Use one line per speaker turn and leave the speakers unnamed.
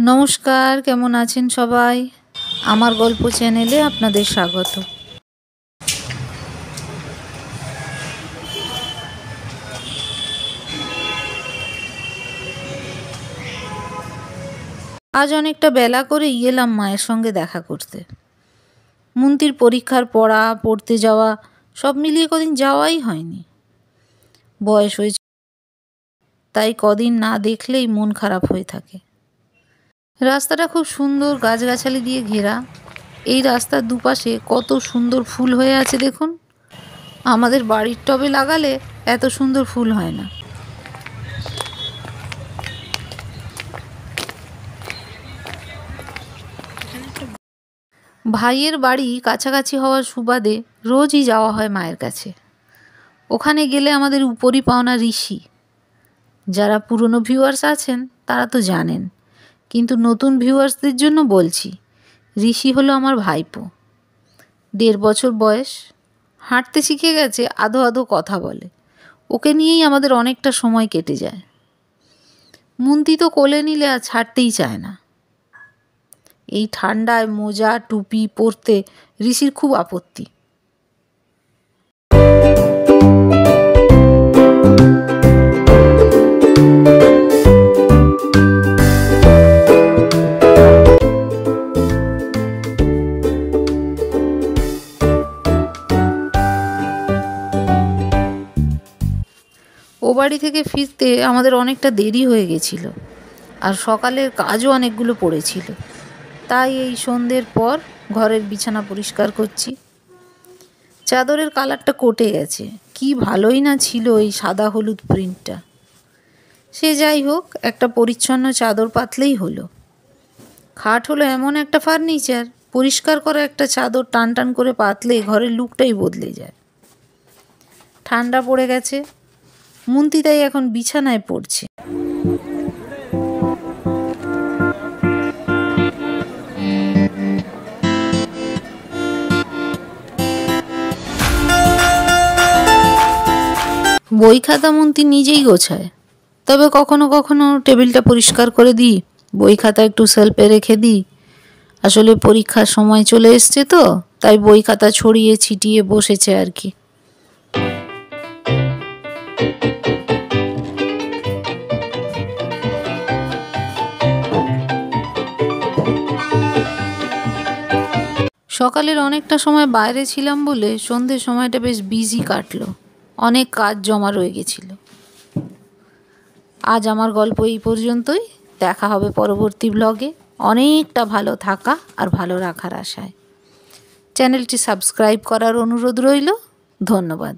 নমস্কার, কেমন আছেন সবাই? আমার গল্প চ্যানেলে আপনাদের স্বাগত। আজ অনেকটা বেলা করেই এলাম মায়ের সঙ্গে দেখা করতে। মুন্তির পরীক্ষার পড়তে যাওয়া সব মিলিয়ে কদিন যাওয়াই হয়নি। বয়স হয়েছে, তাই কদিন না দেখলেই মন খারাপ হয়ে থাকে। রাস্তাটা খুব সুন্দর, গাছগাছালি দিয়ে ঘেরা। এই রাস্তার দুপাশে কত সুন্দর ফুল হয়ে আছে দেখুন। আমাদের বাড়ির টবে লাগালে এত সুন্দর ফুল হয় না। ভাইয়ের বাড়ি কাছাকাছি হওয়ার সুবাদে রোজই যাওয়া হয় মায়ের কাছে। ওখানে গেলে আমাদের উপরি পাওনা ঋষি। যারা পুরনো ভিউয়ার্স আছেন তারা তো জানেন, কিন্তু নতুন ভিউয়ার্সদের জন্য বলছি, ঋষি হলো আমার ভাইপো। 1.5 বছর বয়স, হাঁটতে শিখে গেছে, আধো আধো কথা বলে। ওকে নিয়েই আমাদের অনেকটা সময় কেটে যায়। মুন্তি তো কোলে নিলে আর ছাড়তেই চায় না। এই ঠান্ডায় মোজা টুপি পরতে ঋষির খুব আপত্তি। ও বাড়ি থেকে ফিরতে আমাদের অনেকটা দেরি হয়ে গেছিল, আর সকালের কাজও অনেকগুলো পড়েছিল। তাই এই সন্ধ্যের পর ঘরের বিছানা পরিষ্কার করছি। চাদরের কালারটা কটে গেছে, কি ভালোই না ছিল এই সাদা হলুদ প্রিন্টটা। সে যাই হোক, একটা পরিচ্ছন্ন চাদর পাতলেই হলো। খাট হলো এমন একটা ফার্নিচার, পরিষ্কার করা একটা চাদর টান টান করে পাতলে ঘরের লুকটাই বদলে যায়। ঠান্ডা পড়ে গেছে, মুন্তি তাই এখন বিছানায় পড়ছে। বই খাতা মুন্তি নিজেই গোছায়, তবে কখনো কখনো টেবিলটা পরিষ্কার করে দিই, বই খাতা একটু সেলফে রেখে দিই। আসলে পরীক্ষার সময় চলে এসছে তো, তাই বই খাতা ছড়িয়ে ছিটিয়ে বসেছে আর কি। সকালের অনেকটা সময় বাইরে ছিলাম বলে সন্ধ্যের সময়টা বেশ বিজি কাটলো। অনেক কাজ জমা রয়ে গেছিল। আজ আমার গল্প এই পর্যন্তই। দেখা হবে পরবর্তী ব্লগে, অনেকটা ভালো থাকা আর ভালো রাখার আশায়। চ্যানেলটি সাবস্ক্রাইব করার অনুরোধ রইল। ধন্যবাদ।